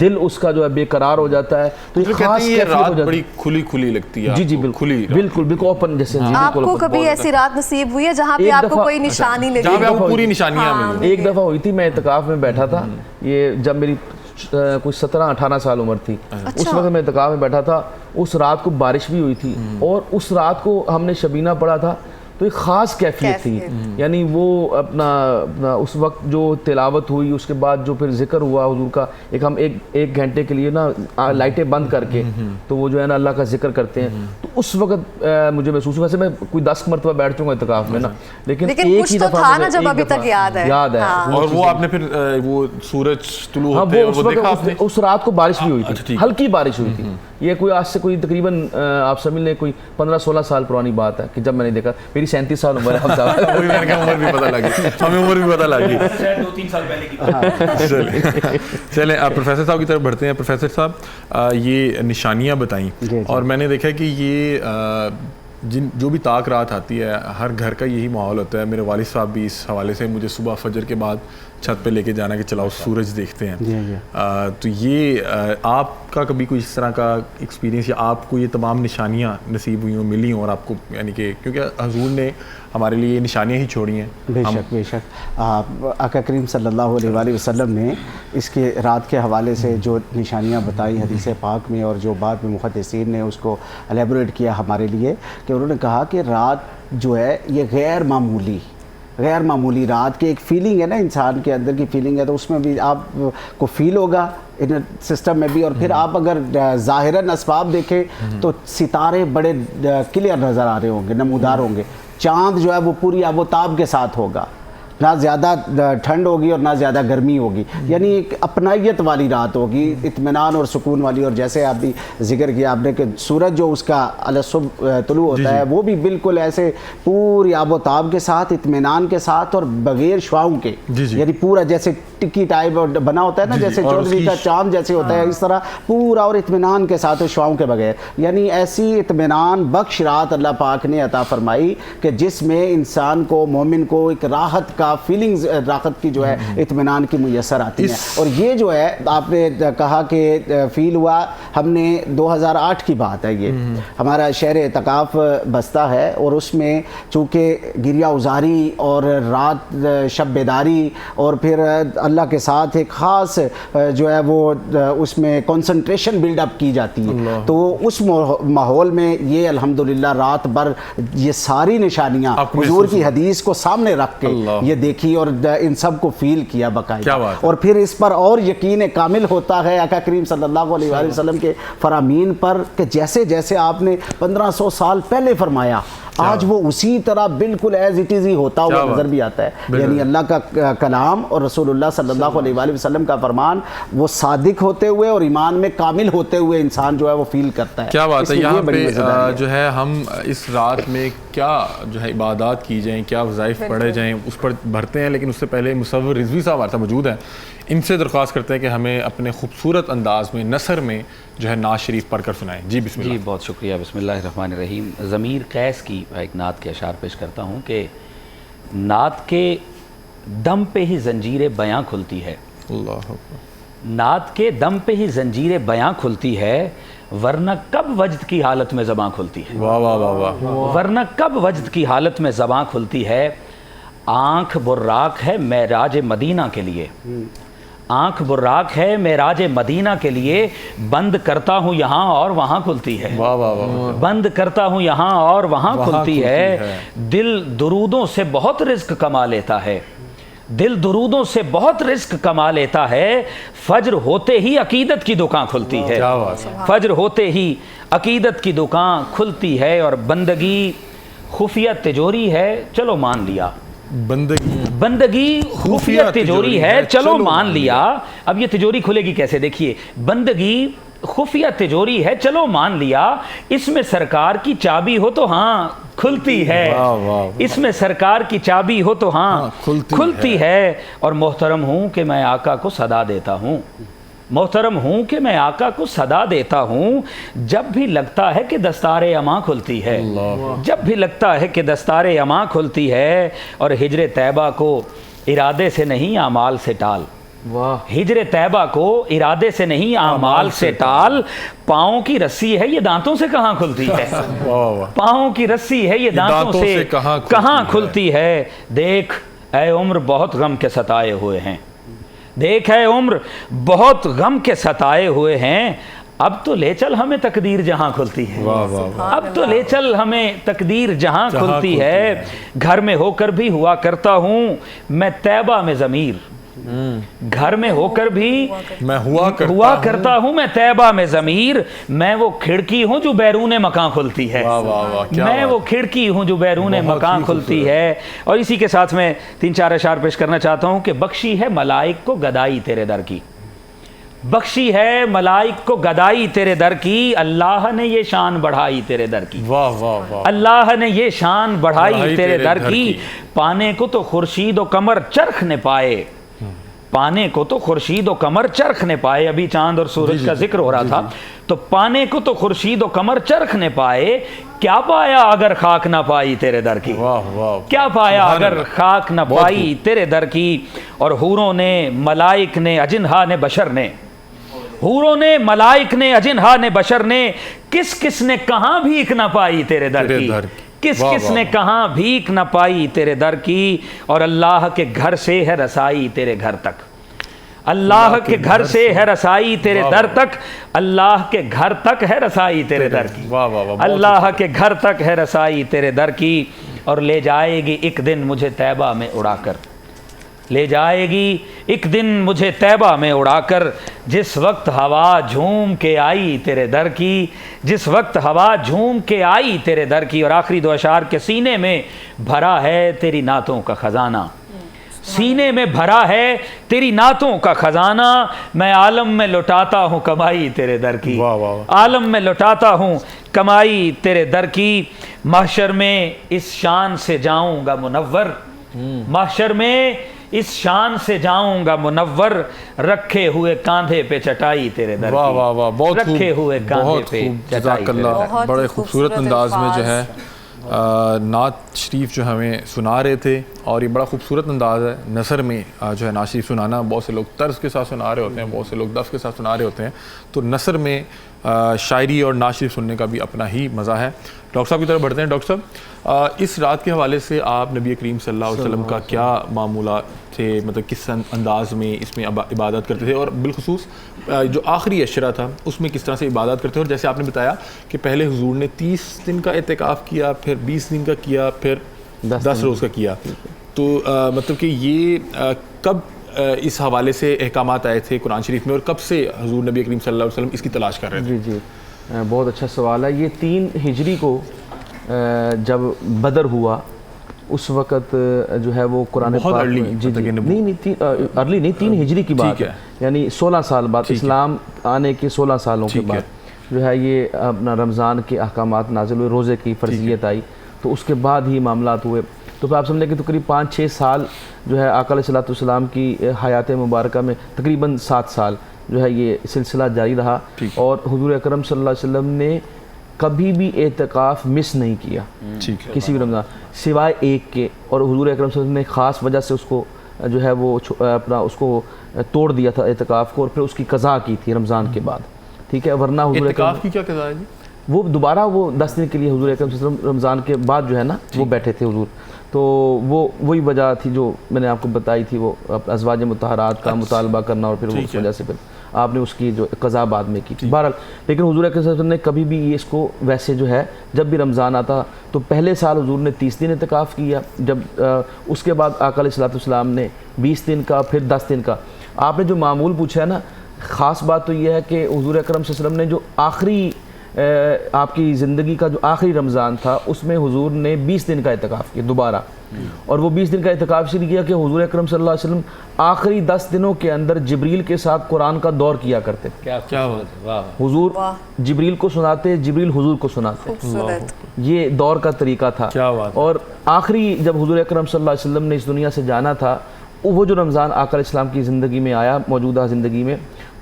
دل اس کا جو ہے بے قرار ہو جاتا ہے. تو ایک خاص کیفیت ہو جاتی ہے، بڑی کھلی لگتی ہے. جی بالکل اوپن. جیسے آپ کو کبھی ایسی رات نصیب ہوئی ہے جہاں پہ آپ کو کوئی نشانی لگی؟ جہاں پہ آپ کو پوری نشانیاں ملی؟ ایک دفعہ ہوئی تھی، میں اعتکاف میں بیٹھا تھا، یہ جب میری کچھ 17-18 سال عمر تھی. اس وقت میں اعتکاف میں بیٹھا تھا. اس رات کو بارش بھی ہوئی تھی اور اس رات کو ہم نے شبینہ پڑھا تھا، تو ایک خاص کیفیت تھی. یعنی وہ اپنا اس وقت جو تلاوت ہوئی، اس کے بعد جو پھر ذکر ہوا حضور کا، ہم ایک گھنٹے کے لیے نا لائٹیں بند کر کے تو وہ جو ہے نا اللہ کا ذکر کرتے ہیں. تو اس وقت مجھے محسوس ہوا، ویسے میں کوئی 10 مرتبہ بیٹھ چکا اعتکاف میں نا، لیکن ایک ہی دفعہ تھا نا جب ابھی تک یاد ہے. اور وہ آپ نے پھر وہ سورج طلوع ہوتے ہیں وہ دیکھا آپ نے؟ اس رات کو بارش بھی ہوئی تھی، ہلکی بارش ہوئی تھی. یہ کوئی آج سے کوئی تقریباً آپ سمجھ لیں کوئی 15-16 سال پرانی بات ہے کہ جب میں نے دیکھا. میری 37 سال عمر ہے صاحب. وہی میں نے کہا عمر بھی پتہ لگی, ہمیں عمر بھی پتہ لگی. 2-3 سال پہلے کی. چلیں پروفیسر صاحب کی طرف بڑھتے ہیں. پروفیسر صاحب یہ نشانیاں بتائیں, اور میں نے دیکھا کہ یہ جو بھی طاق رات آتی ہے ہر گھر کا یہی ماحول ہوتا ہے. میرے والد صاحب بھی اس حوالے سے مجھے صبح فجر کے بعد چھت پہ لے کے جانا کہ چلاؤ سورج دیکھتے ہیں. تو یہ آپ کا کبھی کوئی اس طرح کا ایکسپیرینس, یا آپ کو یہ تمام نشانیاں نصیب ہوئی ہوں, ملی ہوں, اور آپ کو یعنی کہ کیونکہ حضور نے ہمارے لیے یہ نشانیاں ہی چھوڑی ہیں. بے شک بے شک. آقا کریم صلی اللہ علیہ وآلہ وسلم نے اس کے رات کے حوالے سے جو نشانیاں بتائی حدیث پاک میں, اور جو بعد میں محدثین نے اس کو الیبوریٹ کیا ہمارے لیے, کہ انہوں نے کہا کہ رات جو ہے یہ غیر معمولی رات کی ایک فیلنگ ہے نا, انسان کے اندر کی فیلنگ ہے, تو اس میں بھی آپ کو فیل ہوگا ان سسٹم میں بھی. اور پھر آپ اگر ظاہراً اسباب دیکھیں تو ستارے بڑے کلیئر نظر آ رہے ہوں گے, نمودار ہوں گے. چاند جو ہے وہ پوری آب و تاب کے ساتھ ہوگا, نہ زیادہ ٹھنڈ ہوگی اور نہ زیادہ گرمی ہوگی, یعنی ایک اپنائیت والی رات ہوگی, اطمینان اور سکون والی. اور جیسے آپ بھی ذکر کیا آپ نے کہ سورج جو اس کا الصبح طلوع ہوتا ہے وہ بھی بالکل ایسے پوری آب و تاب کے ساتھ, اطمینان کے ساتھ, اور بغیر شعاؤں کے, یعنی پورا جیسے ٹکی ٹائپ بنا ہوتا ہے نا, جیسے چودھری کا چاند جیسے ہوتا ہے, اس طرح پورا اور اطمینان کے ساتھ, شعاؤں کے بغیر. یعنی ایسی اطمینان بخش رات اللہ پاک نے عطا فرمائی کہ جس میں انسان کو, مومن کو ایک راحت کا فیلنگز, راحت کی جو ہے اطمینان کی میسر آتی ہیں. اور یہ جو ہے آپ نے کہا کہ فیل ہوا, ہم نے 2008 کی بات ہے, یہ ہمارا شہر اعتکاف بستہ ہے, اور اس میں چونکہ گریہ ازاری اور رات شب بیداری, اور پھر اللہ کے ساتھ ایک خاص جو ہے وہ اس میں کنسنٹریشن بلڈ اپ کی جاتی ہے, تو اس ماحول میں یہ الحمدللہ رات بھر یہ ساری نشانیاں حضور کی حدیث کو سامنے رکھ کے یہ دیکھی اور ان سب کو فیل کیا باقاعدہ. اور پھر اس پر اور یقین کامل ہوتا ہے آقا کریم صلی اللہ علیہ وآلہ وسلم کے فرامین پر, کہ جیسے جیسے آپ نے 1500 سال پہلے فرمایا آج وہ اسی طرح بالکل ایز اٹ از ہی ہوتا ہوا نظر بھی آتا ہے. یعنی اللہ کا کلام اور رسول اللہ صلی اللہ علیہ وآلہ وسلم کا فرمان وہ صادق ہوتے ہوئے اور ایمان میں کامل ہوتے ہوئے انسان جو ہے وہ فیل کرتا ہے. کیا بات ہے. یہاں پہ جو ہے ہم اس رات میں کیا جو ہے عبادات کی جائیں, کیا وظائف پڑھے جائیں, اس پر بھرتے ہیں, لیکن اس سے پہلے مصور رضوی صاحب ہمارے ساتھ موجود ہیں. ان سے درخواست کرتے ہیں کہ ہمیں اپنے خوبصورت انداز میں نثر میں جو ہے نعت شریف پڑھ کر سنائیں. جی بسم اللہ. جی بہت شکریہ. بسم اللہ الرحمن الرحیم. ضمیر قیس کی ایک نعت کے اشعار پیش کرتا ہوں کہ نعت کے دم پہ ہی زنجیر بیاں کھلتی ہے. اللہ نعت کے دم پہ ہی زنجیر بیاں کھلتی ہے, ورنہ کب وجد کی حالت میں زباں کھلتی ہے. واہ واہ واہ واہ. ورنہ کب وجد کی حالت میں زباں کھلتی ہے. آنکھ براق ہے معراج مدینہ کے لیے, آنکھ براق ہے معراج مدینہ کے لیے, بند کرتا ہوں یہاں اور وہاں کھلتی ہے. واہ واہ واہ. بند کرتا ہوں یہاں اور وہاں کھلتی ہے. دل درودوں سے بہت رزق کما لیتا ہے, دل درودوں سے بہت رزق کما لیتا ہے. فجر ہوتے ہی عقیدت کی دکان کھلتی ہے, فجر ہوتے ہی عقیدت کی دکان کھلتی ہے. اور بندگی خفیہ تجوری ہے, چلو مان لیا. بندگی خفیہ تجوری ہے, چلو مان لیا. اب یہ تجوری کھلے گی کیسے دیکھیے. بندگی خفیہ تجوری ہے, چلو مان لیا. اس میں سرکار کی چابی ہو تو ہاں کھلتی ہے, اس میں سرکار کی چابی ہو تو ہاں کھلتی ہے. اور محترم ہوں کہ میں آقا کو صدا دیتا ہوں, محترم ہوں کہ میں آقا کو صدا دیتا ہوں. جب بھی لگتا ہے کہ دستار اماں کھلتی ہے, جب بھی لگتا ہے کہ دستار اماں کھلتی ہے. اور ہجر طیبہ کو ارادے سے نہیں اعمال سے ٹال, ہجر طیبہ کو ارادے سے نہیں اعمال سے ٹال. پاؤں کی رسی ہے یہ دانتوں سے کہاں کھلتی ہے, پاؤں کی رسی ہے یہ دانتوں سے کہاں کھلتی ہے. دیکھ اے عمر بہت غم کے ستائے ہوئے ہیں, دیکھ اے عمر بہت غم کے ستائے ہوئے ہیں. اب تو لے چل ہمیں تقدیر جہاں کھلتی ہے, اب تو لے چل ہمیں تقدیر جہاں کھلتی ہے. گھر میں ہو کر بھی ہوا کرتا ہوں میں طیبہ میں ضمیر, گھر میں ہو کر بھی میں ہوا کرتا ہوں میں طیبہ میں ضمیر. میں وہ کھڑکی ہوں جو بیرون مکان کھلتی ہے, میں وہ کھڑکی ہوں جو بیرون مکان کھلتی ہے. اور اسی کے ساتھ میں 3-4 اشعار پیش کرنا چاہتا ہوں کہ بخشی ہے ملائک کو گدائی تیرے در کی, بخشی ہے ملائک کو گدائی تیرے در کی، اللہ نے یہ شان بڑھائی تیرے در کی، واہ واہ واہ، اللہ نے یہ شان بڑھائی تیرے در کی، پانے کو تو خورشید و قمر چرخ نے پائے، پانے کو تو خورشید و قمر چرخ نے پائے، ابھی چاند اور سورج کا ذکر ہو رہا تھا، تو پانے کو تو خورشید و قمر چرخ نے پائے، کیا پایا اگر خاک نہ پائی تیرے در کی، واہ واہ، کیا پایا اگر خاک نہ پائی تیرے در کی۔ اور حوروں نے ملائک نے اجنہا نے بشر نے، حوروں نے ملائک نے اجنہا نے بشر نے، کس کس نے کہاں بھیک نہ پائی تیرے در کی، کس کس نے کہاں بھیک نہ پائی تیرے در کی۔ اور اللہ کے گھر سے ہے رسائی تیرے گھر تک، اللہ کے گھر سے ہے رسائی تیرے در تک، اللہ کے گھر تک ہے رسائی تیرے در کی، اللہ کے گھر تک ہے رسائی تیرے در کی۔ اور لے جائے گی ایک دن مجھے طیبہ میں اڑا کر، لے جائے گی ایک دن مجھے طیبہ میں اڑا کر، جس وقت ہوا جھوم کے آئی تیرے در کی، جس وقت ہوا جھوم کے آئی تیرے در کی۔ اور آخری دو اشعار کے سینے میں بھرا ہے تیری نعتوں کا خزانہ، سینے میں بھرا ہے تیری نعتوں کا خزانہ، میں عالم میں لٹاتا ہوں کمائی تیرے در کی، عالم میں لٹاتا ہوں کمائی تیرے در کی۔ محشر میں اس شان سے جاؤں گا منور، محشر میں اس شان سے جاؤں گا منور، رکھے ہوئے کاندھے پہ چٹائی تیرے در کی، واہ واہ واہ، بہت خوب، رکھے ہوئے کاندھے بہت پہ خوب، چٹائی جزاک تیرے اللہ۔ در کی۔ بڑے خوبصورت انداز میں جو ہے نعت شریف جو ہمیں سنا رہے تھے، اور یہ بڑا خوبصورت انداز ہے نثر میں جو ہے نعت شریف سنانا۔ بہت سے لوگ طرز کے ساتھ سنا رہے ہوتے ہیں، بہت سے لوگ دف کے ساتھ سنا رہے ہوتے ہیں، تو نثر میں شاعری اور نعت شریف سننے کا بھی اپنا ہی مزہ ہے۔ ڈاکٹر صاحب کی طرف بڑھتے ہیں۔ ڈاکٹر صاحب، اس رات کے حوالے سے آپ نبی کریم صلی اللہ علیہ وسلم کا کیا معمولات تھے، مطلب کس انداز میں اس میں عبادت کرتے تھے، اور بالخصوص جو آخری عشرہ تھا اس میں کس طرح سے عبادت کرتے تھے؟ اور جیسے آپ نے بتایا کہ پہلے حضور نے 30 دن کا اعتکاف کیا، پھر 20 دن کا کیا، پھر 10 روز کا کیا، تو مطلب کہ یہ کب اس حوالے سے احکامات آئے تھے قرآن شریف میں، اور کب سے حضور نبی کریم صلی اللہ علیہ وسلم اس کی تلاش کر رہے تھے؟ جی بہت اچھا سوال ہے۔ یہ 3 ہجری کو جب بدر ہوا اس وقت جو ہے وہ قرآن پاک نہیں ارلی نہیں 3 ہجری کی بات ہے، یعنی 16 سال بعد، اسلام آنے کے 16 سالوں کے بعد جو ہے یہ اپنا رمضان کے احکامات نازل ہوئے، روزے کی فرضیت آئی، تو اس کے بعد ہی معاملات ہوئے۔ تو پھر آپ سمجھیں کہ تقریباً 5-6 سال جو ہے آقا علیہ السلام کی حیات مبارکہ میں تقریباً 7 سال جو ہے یہ سلسلہ جاری رہا، اور حضور اکرم صلی اللہ علیہ وسلم نے کبھی بھی اعتکاف مس نہیں کیا کسی بھی رمضان سوائے ایک کے، اور حضور اکرم صلی اللہ علیہ وسلم نے خاص وجہ سے اس کو جو ہے وہ اپنا اس کو توڑ دیا تھا اعتکاف کو، اور پھر اس کی قضا کی تھی رمضان کے بعد، ٹھیک ہے۔ ورنہ حضور اعتکاف کی کیا قضا ہے جی؟ وہ دوبارہ وہ 10 دن کے لیے حضور اکرم صلی اللہ علیہ وسلم رمضان کے بعد جو ہے نا وہ بیٹھے تھے حضور، تو وہی وجہ تھی جو میں نے آپ کو بتائی تھی، وہ ازواج مطہرات کا مطالبہ کرنا، اور پھر اس وجہ سے پھر آپ نے اس کی جو قضا بعد میں کی تھی۔ بہرحال لیکن حضور اکرم صلی اللہ علیہ وسلم نے کبھی بھی یہ اس کو ویسے جو ہے جب بھی رمضان آتا تو پہلے سال حضور نے 30 دن اعتکاف کیا، جب اس کے بعد آقا علیہ السلام نے 20 دن کا، پھر 10 دن کا۔ آپ نے جو معمول پوچھا ہے نا، خاص بات تو یہ ہے کہ حضور اکرم صلی اللہ علیہ وسلم نے جو آخری آپ کی زندگی کا جو آخری رمضان تھا اس میں حضور نے 20 دن کا اعتکاف کیا دوبارہ، اور وہ 20 دن کا اعتکاف اس لیے کیا کہ حضور اکرم صلی اللہ علیہ وسلم آخری 10 دنوں کے اندر جبریل کے ساتھ قرآن کا دور کیا کرتے تھے۔ کیا بات ہے، حضور جبریل کو سناتے، جبریل حضور کو سناتے، یہ دور کا طریقہ تھا۔ اور آخری جب حضور اکرم صلی اللہ علیہ وسلم نے اس دنیا سے جانا تھا، وہ جو رمضان آقا علیہ السلام کی زندگی میں آیا، موجودہ زندگی میں،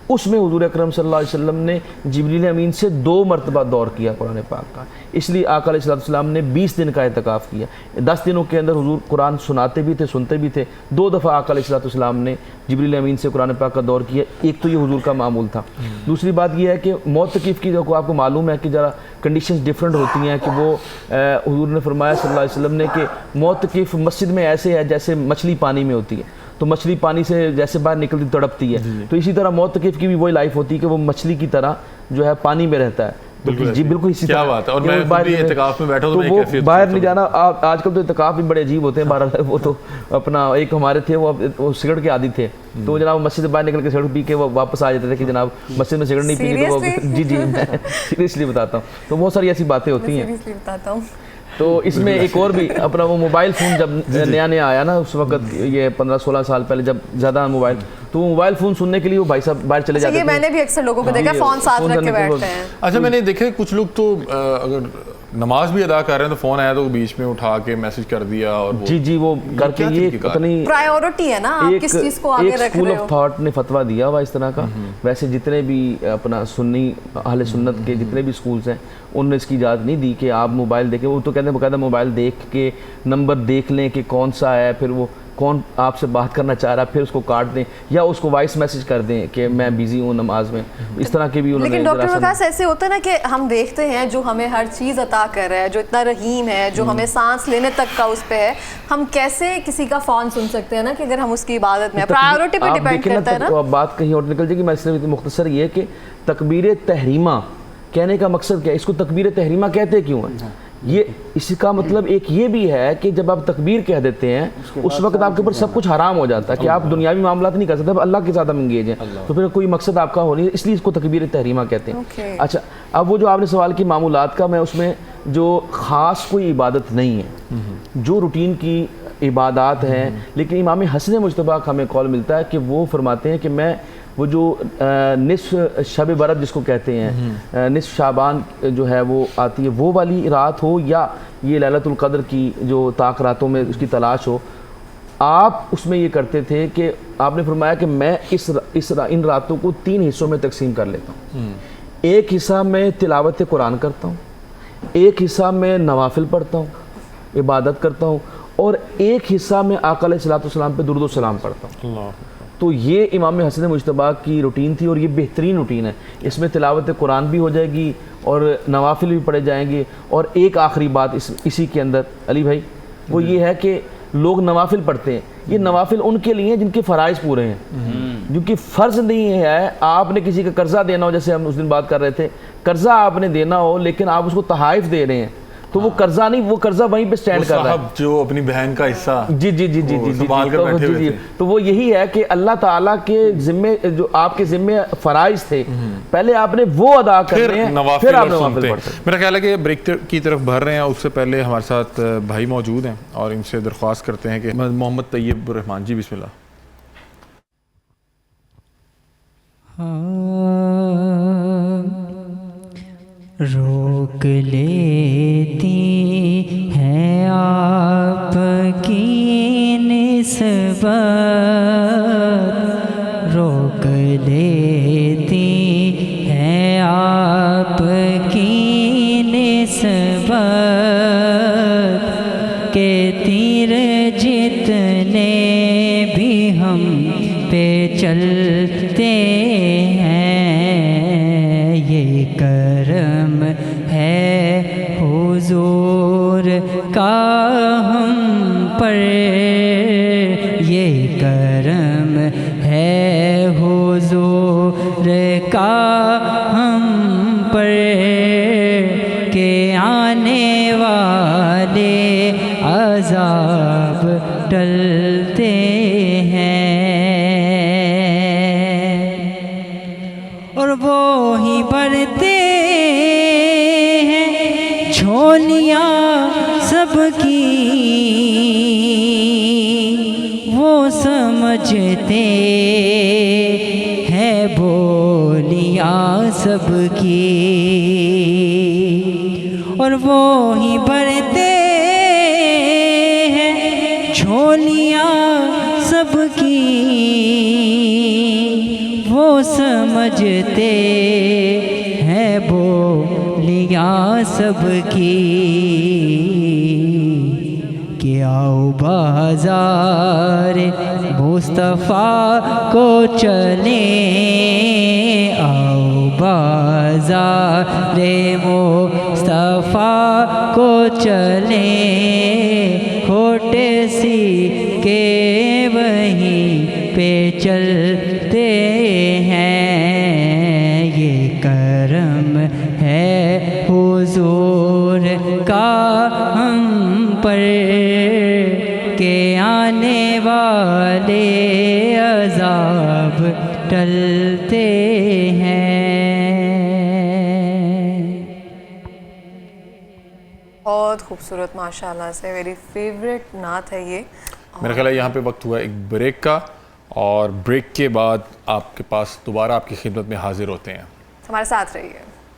اس میں حضور اکرم صلی اللہ علیہ وسلم نے جبریل امین سے 2 مرتبہ دور کیا قرآن پاک کا، اس لیے آقا علیہ السلام نے 20 دن کا اعتکاف کیا۔ 10 دنوں کے اندر حضور قرآن سناتے بھی تھے، سنتے بھی تھے۔ 2 دفعہ آقا علیہ السلام نے جبریل امین سے قرآن پاک کا دور کیا، ایک تو یہ حضور کا معمول تھا۔ دوسری بات یہ ہے کہ معتکف کی جو آپ کو معلوم ہے کہ ذرا کنڈیشنز ڈیفرنٹ ہوتی ہیں، کہ وہ حضور نے فرمایا صلی اللہ علیہ وسلم نے کہ معتکف مسجد میں ایسے ہے جیسے مچھلی پانی میں ہوتی ہے، تو مچھلی پانی سے جیسے باہر نکلتی تڑپتی ہے، تو اسی طرح معتکف کی بھی وہی لائف ہوتی ہے کہ وہ مچھلی کی طرح جو ہے پانی میں رہتا ہے۔ جی بالکل اسی طرح اور میں بھی اعتکاف میں بیٹھا ہوں، وہ باہر نہیں جانا۔ آج کل تو اعتکاف بھی بڑے عجیب ہوتے ہیں، بہرحال وہ تو اپنا ایک ہمارے تھے وہ سگریٹ کے عادی تھے، تو جناب مسجد سے باہر نکل کے سگریٹ پی کے وہ واپس آ جاتے تھے کہ جناب مسجد میں سگریٹ نہیں پی، تو جی میں سیریسلی بتاتا ہوں، تو بہت ساری ایسی باتیں ہوتی ہیں۔ تو اس میں ایک اور بھی اپنا وہ موبائل فون جب نیا نیا آیا نا اس وقت، یہ 15-16 سال پہلے جب زیادہ موبائل، تو وہ موبائل فون سننے کے لیے وہ بھائی صاحب باہر چلے جاتے یہ تھے. میں نے بھی اکثر لوگوں کو دیکھا فون ساتھ رکھ کے بیٹھتے ہیں. اچھا میں نے دیکھے کچھ لوگ تو اگر نماز بھی ادا کر رہے ہیں تو فون آیا تو بیچ میں اٹھا کے میسج کر دیا اور جی وہ کر کے یہ پتہ نہیں پرائیورٹی ہے نا آپ کس چیز کو آگے رکھ رہے ہو. اسکول آف تھاٹ نے فتویٰ دیا ہوا اس طرح کا. ویسے جتنے بھی اپنا سنی اہل سنت کے جتنے بھی اسکولس ہیں انہوں نے اس کی اجازت نہیں دی کہ آپ موبائل دیکھیں. وہ تو کہتے ہیں باقاعدہ موبائل دیکھ کے نمبر دیکھ لیں کہ کون سا ہے، پھر وہ کون آپ سے بات کرنا چاہ رہا ہے، پھر اس کو کاٹ دیں یا اس کو وائس میسج کر دیں کہ میں بیزی ہوں نماز میں. اس طرح کے بھی انہوں نے. لیکن ڈاکٹر وقاص ایسے ہوتا ہے نا کہ ہم دیکھتے ہیں جو ہمیں ہر چیز عطا کر رہا ہے، جو اتنا رحیم ہے، جو ہمیں سانس لینے تک کا اس پہ ہے، ہم کیسے کسی کا فون سن سکتے ہیں نا کہ اگر ہم اس کی عبادت میں پرائیورٹی پہ ڈیپینڈ کرتا ہے نا. اب بات کہیں اور نکل جائے گی. میں اس میں مختصر یہ کہ تکبیر تحریمہ کہنے کا مقصد کیا ہے، اس کو تکبیر تحریمہ کہتے کیوں ہیں؟ یہ اس کا مطلب ایک یہ بھی ہے کہ جب آپ تکبیر کہہ دیتے ہیں اس وقت آپ کے اوپر سب کچھ حرام ہو جاتا ہے کہ آپ دنیاوی معاملات نہیں کر سکتے، اب اللہ کے ساتھ ہم انگیج ہیں تو پھر کوئی مقصد آپ کا ہو نہیں، اس لیے اس کو تکبیر تحریمہ کہتے ہیں. اچھا اب وہ جو آپ نے سوال کی معمولات کا، میں اس میں جو خاص کوئی عبادت نہیں ہے، جو روٹین کی عبادات ہیں. لیکن امام حسن مجتبیٰ کا ہمیں قول ملتا ہے کہ وہ فرماتے ہیں کہ میں وہ جو نصف شب برات جس کو کہتے ہیں، نصف شعبان جو ہے وہ آتی ہے، وہ والی رات ہو یا یہ لیلۃ القدر کی جو طاق راتوں میں اس کی تلاش ہو، آپ اس میں یہ کرتے تھے کہ آپ نے فرمایا کہ میں ان راتوں کو 3 حصوں میں تقسیم کر لیتا ہوں. ایک حصہ میں تلاوت قرآن کرتا ہوں، ایک حصہ میں نوافل پڑھتا ہوں، عبادت کرتا ہوں، اور ایک حصہ میں آقا علیہ الصلوۃ والسلام پہ درود و سلام پڑھتا ہوں. تو یہ امام حسن مجتبیٰ کی روٹین تھی اور یہ بہترین روٹین ہے. اس میں تلاوت قرآن بھی ہو جائے گی اور نوافل بھی پڑھے جائیں گے. اور ایک آخری بات اسی کے اندر علی بھائی، وہ یہ ہے کہ لوگ نوافل پڑھتے ہیں، یہ نوافل ان کے لیے ہیں جن کے فرائض پورے ہیں. جن کی فرض نہیں ہے، آپ نے کسی کا قرضہ دینا ہو، جیسے ہم اس دن بات کر رہے تھے، قرضہ آپ نے دینا ہو لیکن آپ اس کو تحائف دے رہے ہیں تو وہ قرضہ نہیں، وہ قرضہ وہیں پہ سٹینڈ کر رہا ہے. جو اپنی بہن کا حصہ جی سنبھال کر بیٹھے ہوئے تھے. تو وہ یہی ہے کہ اللہ تعالیٰ کے ذمے جو آپ کے ذمے فرائض تھے پہلے آپ نے وہ ادا کرنے ہیں، پھر آپ نوافل پڑھ سکتے ہیں. میرا خیال ہے کہ بریک کی طرف بڑھ رہے ہیں، اس سے پہلے ہمارے ساتھ بھائی موجود ہیں اور ان سے درخواست کرتے ہیں کہ محمد طیب الرحمان جی بسم اللہ. روک لیتی ہیں آپ کی نسبت، روک لیتی ہیں آپ کی نسبت، کہ تیر جتنے بھی ہم پہ چلتے حضور کا ہم پر، یہ کرم ہے حضور کا ہم پر، کہ آنے والے عذاب ٹلتے ہیں اور وہی بڑھتے جھولیاں سب کی، وہ سمجھتے ہیں بولیاں سب کی، اور وہی بڑھتے ہیں جھولیاں سب کی، وہ سمجھتے ہیں بولیاں سب کی، کہ آؤ بازار مصطفیٰ کو چلیں، آؤ بازار مصطفیٰ کو چلیں، کھوٹے سی کے وہیں پہ چلتے ہیں، یہ کرم ہے حضور کا ہم پر، کہ آنے والے عذاب ٹلتے ہیں. بہت خوبصورت ماشاءاللہ سے، میری فیوریٹ نعت ہے یہ. میرا خیال ہے یہاں پہ وقت ہوا ایک بریک کا، اور بریک کے بعد آپ کے پاس دوبارہ آپ کی خدمت میں حاضر ہوتے ہیں. ہمارے ساتھ رہیے.